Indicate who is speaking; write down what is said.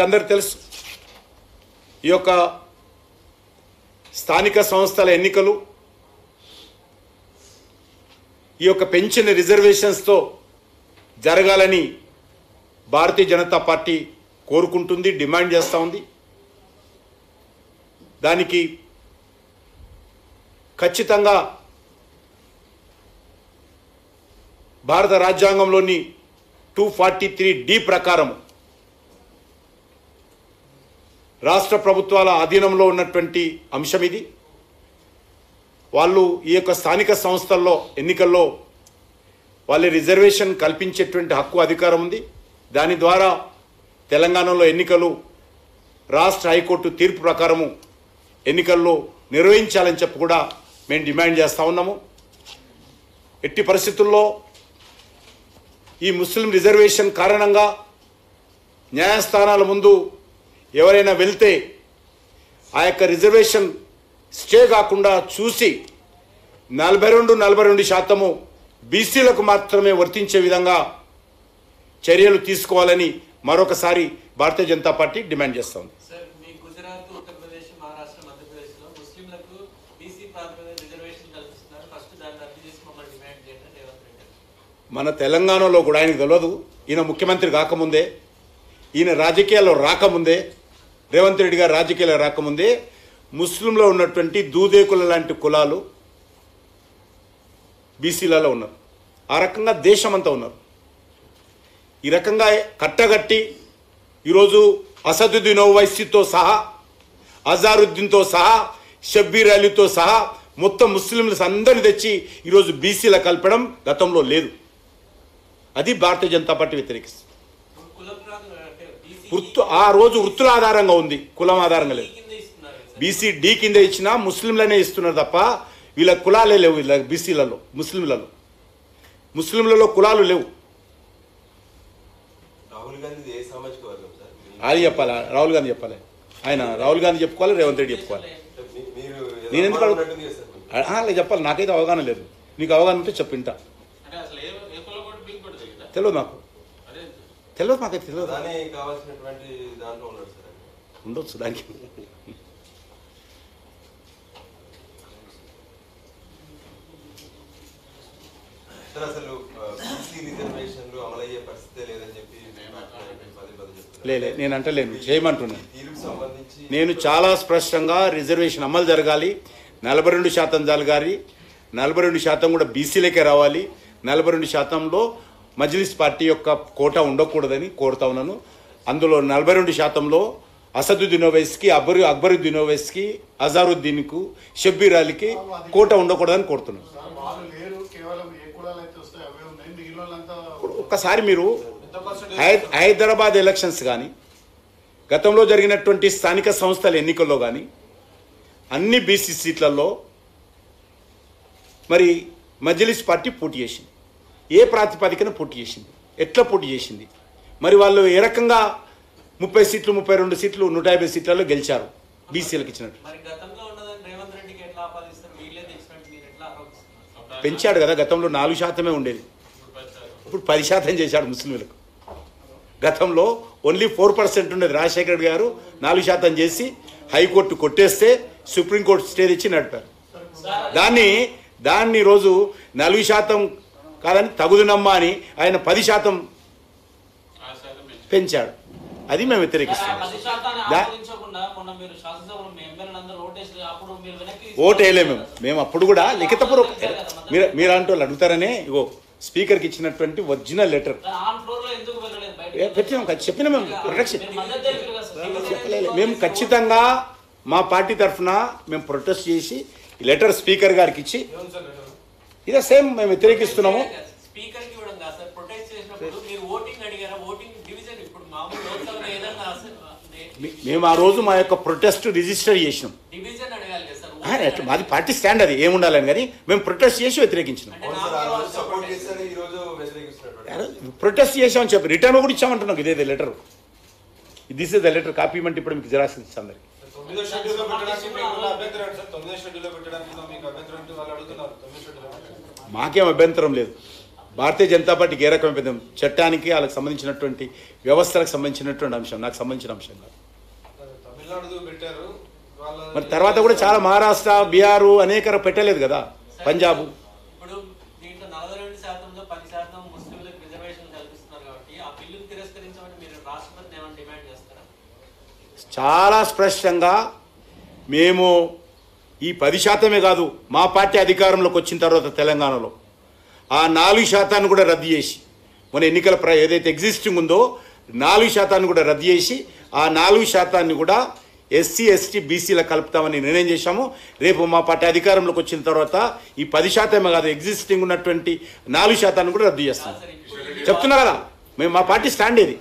Speaker 1: మనకందరికి తెలుసు ఈ యొక్క స్థానిక సంస్థల ఎన్నికలు ఈ యొక్క పెంచిన రిజర్వేషన్స్తో జరగాలని భారతీయ జనతా పార్టీ కోరుకుంటుంది, డిమాండ్ చేస్తూ ఉంది. దానికి ఖచ్చితంగా భారత రాజ్యాంగంలోని 243D ప్రకారం రాష్ట్ర ప్రభుత్వాల ఆధీనంలో ఉన్నటువంటి అంశం ఇది. వాళ్ళు ఈ యొక్క స్థానిక సంస్థల్లో ఎన్నికల్లో వాళ్ళ రిజర్వేషన్ కల్పించేటువంటి హక్కు అధికారం ఉంది. దాని ద్వారా తెలంగాణలో ఎన్నికలు రాష్ట్ర హైకోర్టు తీర్పు ప్రకారము ఎన్నికల్లో నిర్వహించాలని చెప్పి కూడా మేము డిమాండ్ చేస్తూ ఉన్నాము. ఎట్టి పరిస్థితుల్లో ఈ ముస్లిం రిజర్వేషన్ కారణంగా న్యాయస్థానాల ముందు ఎవరైనా వెళ్తే ఆ యొక్క రిజర్వేషన్ స్టే కాకుండా చూసి 42% బీసీలకు మాత్రమే వర్తించే విధంగా చర్యలు తీసుకోవాలని మరొకసారి భారతీయ జనతా పార్టీ డిమాండ్ చేస్తోంది. మన తెలంగాణలో కూడా ఆయనకు తెలియదు. ఈయన ముఖ్యమంత్రి కాకముందే, ఈయన రాజకీయాల్లో రాకముందే, రేవంత్ రెడ్డి గారు రాజకీయాల్లో రాకముందే ముస్లింలో ఉన్నటువంటి దూదేకుల లాంటి కులాలు బీసీలలో ఉన్నారు. ఆ రకంగా దేశమంతా ఉన్నారు. ఈ రకంగా కట్టగట్టి ఈరోజు అసదుద్దీన్ ఓవైసీతో సహా, అజారుద్దీన్తో సహా, షబ్బీర్ అలీతో సహా మొత్తం ముస్లింలు అందరిని తెచ్చి ఈరోజు బీసీల కలపడం గతంలో లేదు. అది భారతీయ జనతా పార్టీ వ్యతిరేకిస్తుంది. ఆ రోజు వృత్తుల ఆధారంగా ఉంది, కులం ఆధారంగా లేదు. బీసీ డి కింద ఇచ్చినా ముస్లింలనే ఇస్తున్నారు తప్ప వీళ్ళ కులాలే లేవు. వీళ్ళ బీసీలలో ముస్లింలలో కులాలు లేవు. అది చెప్పాలి, రాహుల్ గాంధీ చెప్పాలి. రాహుల్ గాంధీ చెప్పుకోవాలి, రేవంత్ రెడ్డి చెప్పుకోవాలి. నేను ఎందుకు అలా చెప్పాలి? నాకైతే అవగాహన లేదు. నీకు అవగాహన ఉంటే చెప్పింటా. తెలియదు నాకు, తెలియదు, మాకైతే తెలియదు. ఉండొచ్చు దానికి. లేదు, నేను అంటలేను, చేయమంటున్నాను. నేను చాలా స్పష్టంగా రిజర్వేషన్ అమలు జరగాలి, 42% జరగాలి, 42% కూడా బీసీలకే రావాలి, 42%లో మజ్లిస్ పార్టీ యొక్క కోటా ఉండకూడదని కోరుతా ఉన్నాను. అందులో 42%లో అసదుద్దీన్ ఓవైసీకి, అక్బరుద్దీన్ ఓవైసీకి, అజారుద్దీన్కు, షబ్బీర్ అలీకి కోటా ఉండకూడదని కోరుతున్నాను. ఒక్కసారి మీరు హైదరాబాద్ ఎలక్షన్స్ కానీ, గతంలో జరిగినటువంటి స్థానిక సంస్థల ఎన్నికల్లో కానీ అన్ని బీసీ సీట్లలో మరి మజ్లిస్ పార్టీ పోటీ చేసింది. ఏ ప్రాతిపదికన పోటీ చేసింది, ఎట్లా పోటీ చేసింది, మరి వాళ్ళు ఏ రకంగా 30 సీట్లు, 32 సీట్లు, 150 సీట్లలో గెలిచారు బీసీలకు ఇచ్చినట్టు. పెంచాడు కదా. గతంలో 4% ఉండేది, ఇప్పుడు 10% చేశాడు ముస్లింలకు. గతంలో ఓన్లీ 4% ఉండేది. రాజశేఖర రెడ్డి గారు 4% చేసి హైకోర్టు కొట్టేస్తే సుప్రీంకోర్టు స్టే తెచ్చి నడిపారు. దాన్ని రోజు 4% కాదని తగుదునమ్మా అని ఆయన 10% పెంచాడు. అది మేము వ్యతిరేకిస్తాం. ఓటు వేయలేము మేము. అప్పుడు కూడా లిఖితపూర్వక మీరు అంటూ వాళ్ళు అడుగుతారనే ఇగో స్పీకర్కి ఇచ్చినటువంటి ఒరిజినల్ లెటర్ పెట్టినాం. చెప్పినా మేము ప్రొటెక్షన్ మేము ఖచ్చితంగా మా పార్టీ తరఫున మేము ప్రొటెస్ట్ చేసి లెటర్ స్పీకర్ గారికి ఇచ్చి ఇదే సేమ్ మేము వ్యతిరేకిస్తున్నాము. మేము ఆ రోజు మా యొక్క ప్రొటెస్ట్ రిజిస్టర్ చేసినాం. మాది పార్టీ స్టాండ్, అది ఏముండాలని, కానీ మేము ప్రొటెస్ట్ చేసి వ్యతిరేకించినాం. ప్రొటెస్ట్ చేసామని చెప్పి రిటర్న్ కూడా ఇచ్చామంటున్నాం. ఇదే letter, this is the letter. Copy ఇవ్వమంటే ఇప్పుడు మీకు జిరాక్స్ ఇస్తాం. అందరికి మాకేం అభ్యంతరం లేదు. భారతీయ జనతా పార్టీకి ఏ రకమైన పెద్ద చట్టానికి వాళ్ళకి సంబంధించినటువంటి వ్యవస్థలకు సంబంధించినటువంటి అంశం, నాకు సంబంధించిన అంశం కాదు. మరి తర్వాత కూడా చాలా మహారాష్ట్ర, బీహార్ అనేక పెట్టలేదు కదా, పంజాబ్. చాలా స్పష్టంగా మేము ఈ 10% కాదు, మా పార్టీ అధికారంలోకి వచ్చిన తర్వాత తెలంగాణలో ఆ 4% కూడా రద్దు చేసి, మన ఎన్నికల ఏదైతే ఎగ్జిస్టింగ్ ఉందో 4% కూడా రద్దు చేసి ఆ 4% కూడా ఎస్సీ ఎస్టీ బీసీలో కలుపుతామని నిర్ణయం చేశాము. రేపు మా పార్టీ అధికారంలోకి వచ్చిన తర్వాత ఈ 10% కాదు, ఎగ్జిస్టింగ్ ఉన్నటువంటి 4% కూడా రద్దు చేస్తాం. చెప్తున్నా కదా మేము, మా పార్టీ స్టాండ్ ఇది.